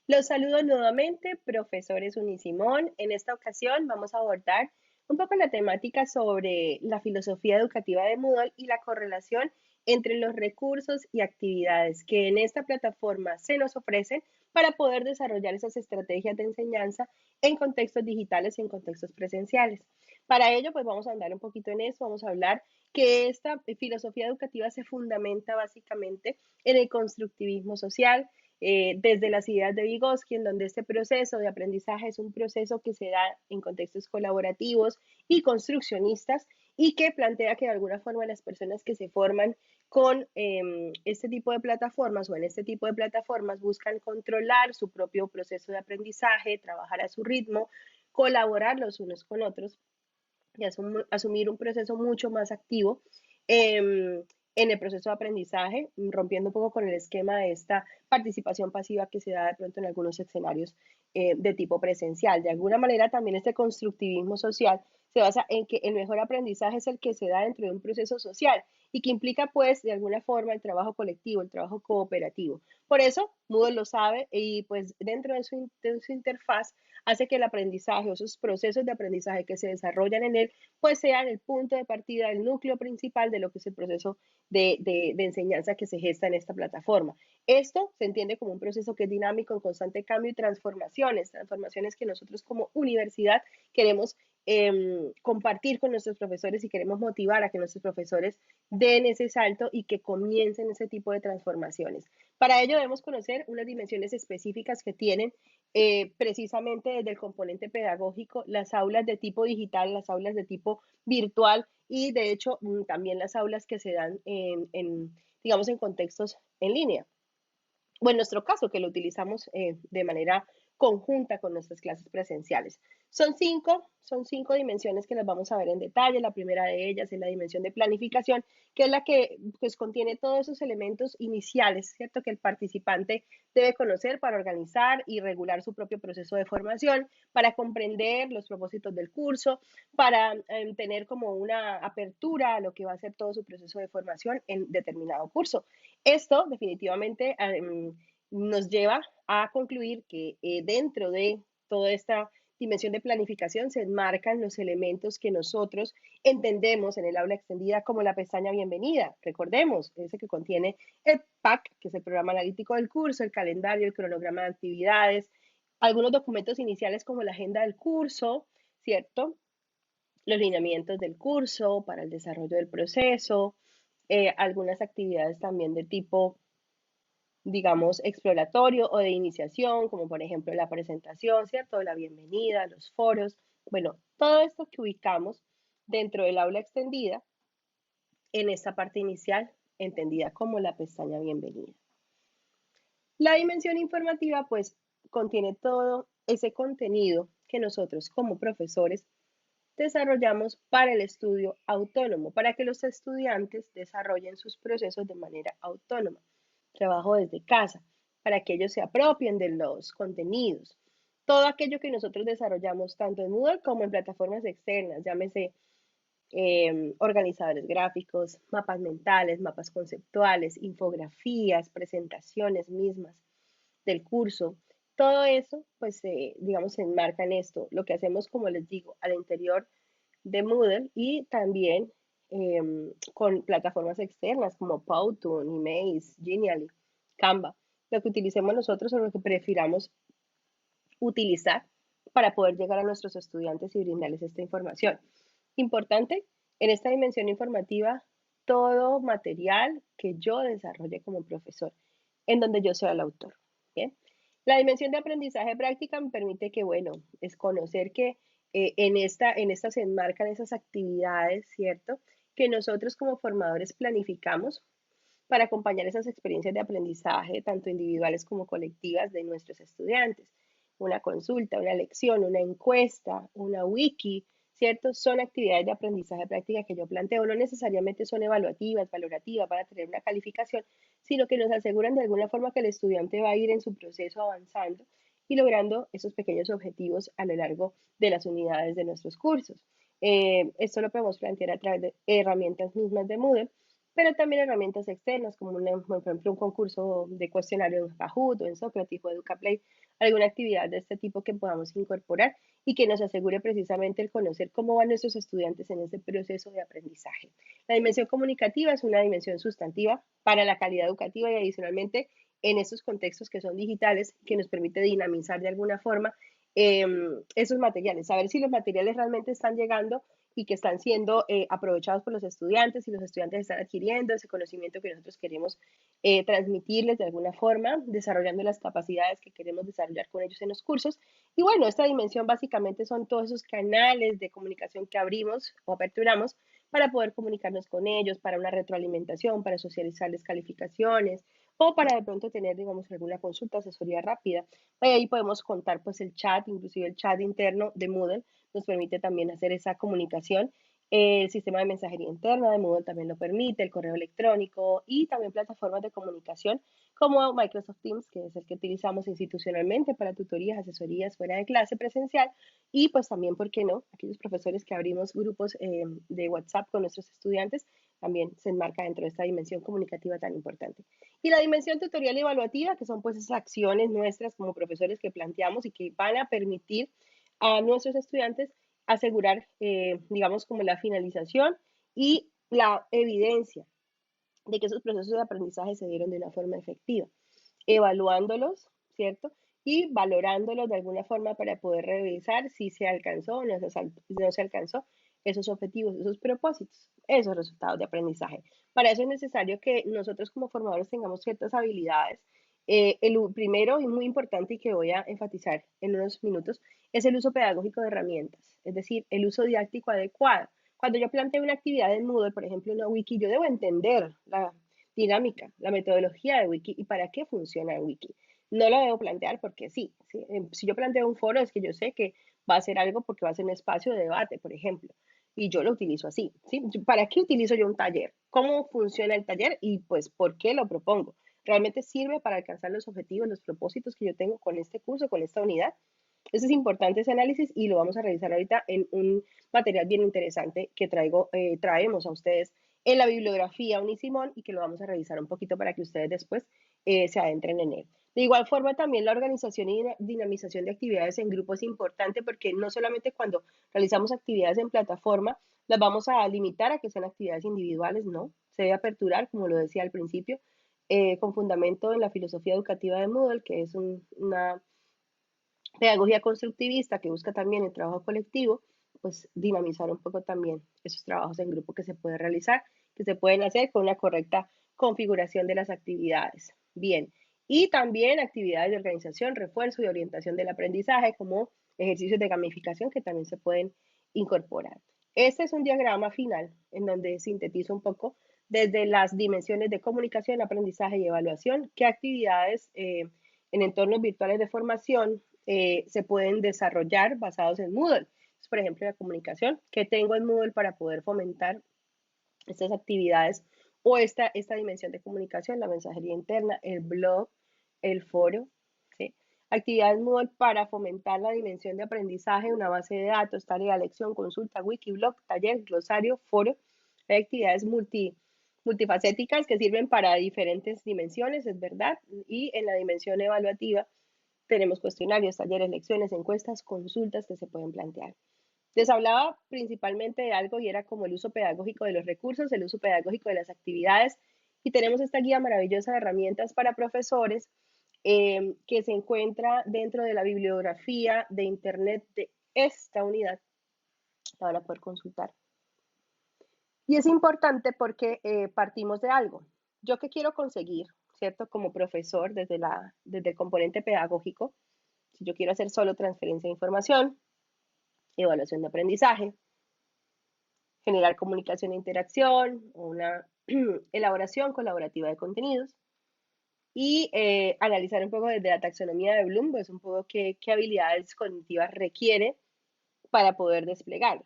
Los saludo nuevamente, profesores Unisimón. En esta ocasión vamos a abordar un poco la temática sobre la filosofía educativa de Moodle y la correlación entre los recursos y actividades que en esta plataforma se nos ofrecen para poder desarrollar esas estrategias de enseñanza en contextos digitales y en contextos presenciales. Para ello, pues vamos a andar un poquito en eso, vamos a hablar que esta filosofía educativa se fundamenta básicamente en el constructivismo social, desde las ideas de Vygotsky, en donde este proceso de aprendizaje es un proceso que se da en contextos colaborativos y construccionistas y que plantea que de alguna forma las personas que se forman con este tipo de plataformas o en este tipo de plataformas buscan controlar su propio proceso de aprendizaje, trabajar a su ritmo, colaborar los unos con otros y asumir un proceso mucho más activo en el proceso de aprendizaje, rompiendo un poco con el esquema de esta participación pasiva que se da de pronto en algunos escenarios de tipo presencial. De alguna manera también este constructivismo social se basa en que el mejor aprendizaje es el que se da dentro de un proceso social y que implica pues de alguna forma el trabajo colectivo, el trabajo cooperativo. Por eso Moodle lo sabe y pues dentro de su interfaz hace que el aprendizaje o esos procesos de aprendizaje que se desarrollan en él, pues sean el punto de partida, el núcleo principal de lo que es el proceso de enseñanza que se gesta en esta plataforma. Esto se entiende como un proceso que es dinámico, en constante cambio y transformaciones, transformaciones que nosotros como universidad queremos compartir con nuestros profesores y queremos motivar a que nuestros profesores den ese salto y que comiencen ese tipo de transformaciones. Para ello debemos conocer unas dimensiones específicas que tienen precisamente desde el componente pedagógico, las aulas de tipo digital, las aulas de tipo virtual y de hecho también las aulas que se dan digamos, en contextos en línea o en nuestro caso, que lo utilizamos de manera conjunta con nuestras clases presenciales. Son cinco dimensiones que las vamos a ver en detalle. La primera de ellas es la dimensión de planificación, que es la que pues, contiene todos esos elementos iniciales, ¿cierto? Que el participante debe conocer para organizar y regular su propio proceso de formación, para comprender los propósitos del curso, para tener como una apertura a lo que va a ser todo su proceso de formación en determinado curso. Esto definitivamente nos lleva a concluir que dentro de toda esta dimensión de planificación se enmarcan los elementos que nosotros entendemos en el aula extendida como la pestaña bienvenida. Recordemos, ese que contiene el PAC, que es el programa analítico del curso, el calendario, el cronograma de actividades, algunos documentos iniciales como la agenda del curso, ¿cierto? Los lineamientos del curso para el desarrollo del proceso, algunas actividades también de tipo, digamos, exploratorio o de iniciación, como por ejemplo la presentación, ¿cierto? La bienvenida, los foros. Bueno, todo esto que ubicamos dentro del aula extendida en esta parte inicial, entendida como la pestaña bienvenida. La dimensión informativa, pues, contiene todo ese contenido que nosotros como profesores desarrollamos para el estudio autónomo, para que los estudiantes desarrollen sus procesos de manera autónoma. Trabajo desde casa, para que ellos se apropien de los contenidos. Todo aquello que nosotros desarrollamos tanto en Moodle como en plataformas externas, llámese organizadores gráficos, mapas mentales, mapas conceptuales, infografías, presentaciones mismas del curso. Todo eso, pues, digamos, se enmarca en esto. Lo que hacemos, como les digo, al interior de Moodle y también con plataformas externas como Powtoon, Emaze, Genially, Canva, lo que utilicemos nosotros o lo que prefiramos utilizar para poder llegar a nuestros estudiantes y brindarles esta información. Importante, en esta dimensión informativa, todo material que yo desarrolle como profesor, en donde yo sea el autor. ¿Bien? La dimensión de aprendizaje práctica me permite que, bueno, es conocer que en esta se enmarcan esas actividades, ¿cierto? Que nosotros como formadores planificamos para acompañar esas experiencias de aprendizaje, tanto individuales como colectivas, de nuestros estudiantes. Una consulta, una lección, una encuesta, una wiki, ¿cierto? Son actividades de aprendizaje práctica que yo planteo. No necesariamente son evaluativas, valorativas para tener una calificación, sino que nos aseguran de alguna forma que el estudiante va a ir en su proceso avanzando y logrando esos pequeños objetivos a lo largo de las unidades de nuestros cursos. Esto lo podemos plantear a través de herramientas mismas de Moodle, pero también herramientas externas, como por ejemplo un concurso de cuestionario en Kahoot o en Socrative o EducaPlay, alguna actividad de este tipo que podamos incorporar y que nos asegure precisamente el conocer cómo van nuestros estudiantes en ese proceso de aprendizaje. La dimensión comunicativa es una dimensión sustantiva para la calidad educativa y adicionalmente en estos contextos que son digitales, que nos permite dinamizar de alguna forma esos materiales, saber si los materiales realmente están llegando y que están siendo aprovechados por los estudiantes y los estudiantes están adquiriendo ese conocimiento que nosotros queremos transmitirles de alguna forma, desarrollando las capacidades que queremos desarrollar con ellos en los cursos. Y bueno, esta dimensión básicamente son todos esos canales de comunicación que abrimos o aperturamos para poder comunicarnos con ellos, para una retroalimentación, para socializarles calificaciones o para de pronto tener, digamos, alguna consulta, asesoría rápida. Ahí podemos contar pues el chat, inclusive el chat interno de Moodle nos permite también hacer esa comunicación. El sistema de mensajería interna de Moodle también lo permite, el correo electrónico y también plataformas de comunicación como Microsoft Teams, que es el que utilizamos institucionalmente para tutorías, asesorías fuera de clase presencial y pues también, ¿por qué no? Aquellos profesores que abrimos grupos de WhatsApp con nuestros estudiantes también se enmarca dentro de esta dimensión comunicativa tan importante. Y la dimensión tutorial y evaluativa, que son pues esas acciones nuestras como profesores que planteamos y que van a permitir a nuestros estudiantes asegurar, digamos, como la finalización y la evidencia de que esos procesos de aprendizaje se dieron de una forma efectiva, evaluándolos, ¿cierto? Y valorándolos de alguna forma para poder revisar si se alcanzó o no se alcanzó esos objetivos, esos propósitos, esos resultados de aprendizaje. Para eso es necesario que nosotros como formadores tengamos ciertas habilidades. El primero y muy importante y que voy a enfatizar en unos minutos es el uso pedagógico de herramientas, es decir, el uso didáctico adecuado. Cuando yo planteo una actividad en Moodle, por ejemplo, una wiki, yo debo entender la dinámica, la metodología de wiki y para qué funciona el wiki. No lo debo plantear porque sí, sí. Si yo planteo un foro es que yo sé que va a ser algo porque va a ser un espacio de debate, por ejemplo, y yo lo utilizo así, ¿sí? ¿Para qué utilizo yo un taller? ¿Cómo funciona el taller? Y pues, ¿por qué lo propongo? ¿Realmente sirve para alcanzar los objetivos, los propósitos que yo tengo con este curso, con esta unidad? Eso es importante ese análisis y lo vamos a revisar ahorita en un material bien interesante que traemos a ustedes en la bibliografía Unisimón y que lo vamos a revisar un poquito para que ustedes después se adentren en él. De igual forma, también la organización y dinamización de actividades en grupo es importante porque no solamente cuando realizamos actividades en plataforma las vamos a limitar a que sean actividades individuales, no, se debe aperturar, como lo decía al principio, con fundamento en la filosofía educativa de Moodle, que es una pedagogía constructivista que busca también el trabajo colectivo, pues dinamizar un poco también esos trabajos en grupo que se puede realizar, que se pueden hacer con una correcta configuración de las actividades. Bien, y también actividades de organización, refuerzo y orientación del aprendizaje, como ejercicios de gamificación que también se pueden incorporar. Este es un diagrama final en donde sintetizo un poco desde las dimensiones de comunicación, aprendizaje y evaluación, qué actividades en entornos virtuales de formación se pueden desarrollar basados en Moodle. Entonces, por ejemplo, la comunicación, ¿qué tengo en Moodle para poder fomentar estas actividades o esta dimensión de comunicación, la mensajería interna, el blog, el foro? ¿Sí? Actividades Moodle para fomentar la dimensión de aprendizaje, una base de datos, tarea, lección, consulta, wiki, blog, taller, glosario, foro. Hay actividades multifacéticas que sirven para diferentes dimensiones, es verdad, y en la dimensión evaluativa tenemos cuestionarios, talleres, lecciones, encuestas, consultas que se pueden plantear. Les hablaba principalmente de algo y era como el uso pedagógico de los recursos, el uso pedagógico de las actividades y tenemos esta guía maravillosa de herramientas para profesores que se encuentra dentro de la bibliografía de internet de esta unidad. La van a poder consultar. Y es importante porque partimos de algo. ¿Yo qué quiero conseguir, cierto? Como profesor desde el componente pedagógico, si yo quiero hacer solo transferencia de información, evaluación de aprendizaje, generar comunicación e interacción, una elaboración colaborativa de contenidos y analizar un poco desde la taxonomía de Bloom, pues un poco qué habilidades cognitivas requiere para poder desplegarla.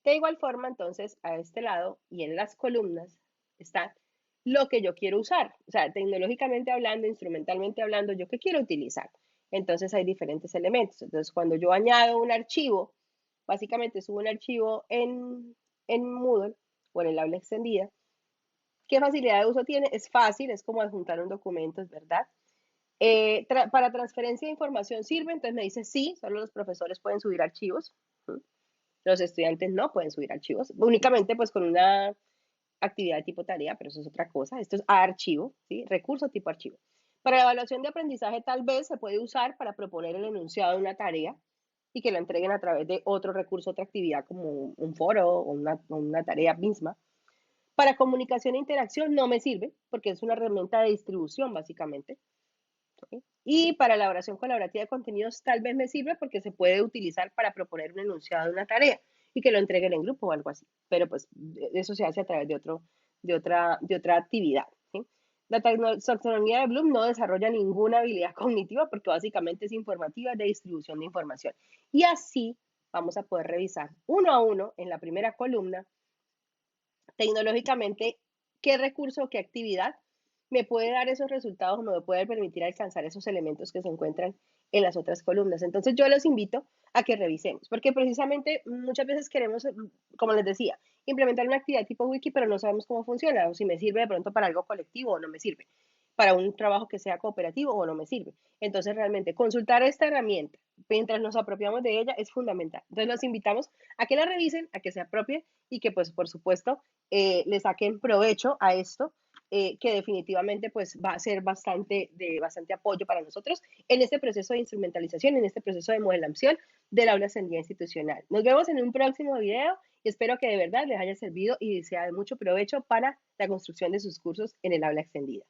De igual forma, entonces, a este lado y en las columnas está lo que yo quiero usar. O sea, tecnológicamente hablando, instrumentalmente hablando, ¿yo qué quiero utilizar? Entonces hay diferentes elementos. Entonces cuando yo añado un archivo, básicamente subo un archivo en Moodle o en el aula extendida, ¿qué facilidad de uso tiene? Es fácil, es como adjuntar un documento, es verdad. Para transferencia de información sirve, entonces me dice sí, solo los profesores pueden subir archivos, los estudiantes no pueden subir archivos, únicamente pues con una actividad tipo tarea, pero eso es otra cosa. Esto es archivo, ¿sí? Recurso tipo archivo. Para la evaluación de aprendizaje tal vez se puede usar para proponer el enunciado de una tarea y que la entreguen a través de otro recurso, otra actividad como un foro o una tarea misma. Para comunicación e interacción no me sirve porque es una herramienta de distribución básicamente. ¿Sí? Y para elaboración colaborativa de contenidos tal vez me sirve porque se puede utilizar para proponer un enunciado de una tarea y que lo entreguen en grupo o algo así. Pero pues eso se hace a través de otra actividad. ¿Sí? La taxonomía de Bloom no desarrolla ninguna habilidad cognitiva porque básicamente es informativa de distribución de información. Y así vamos a poder revisar uno a uno en la primera columna tecnológicamente qué recurso, qué actividad me puede dar esos resultados o me puede permitir alcanzar esos elementos que se encuentran en las otras columnas. Entonces yo los invito a que revisemos, porque precisamente muchas veces queremos, como les decía, implementar una actividad tipo wiki, pero no sabemos cómo funciona, o si me sirve de pronto para algo colectivo o no me sirve, para un trabajo que sea cooperativo o no me sirve. Entonces realmente consultar esta herramienta mientras nos apropiamos de ella es fundamental. Entonces los invitamos a que la revisen, a que se apropien y que pues por supuesto le saquen provecho a esto, que definitivamente pues va a ser bastante apoyo para nosotros en este proceso de instrumentalización, en este proceso de modelación del aula ascendida institucional. Nos vemos en un próximo video y espero que de verdad les haya servido y sea de mucho provecho para la construcción de sus cursos en el aula extendida.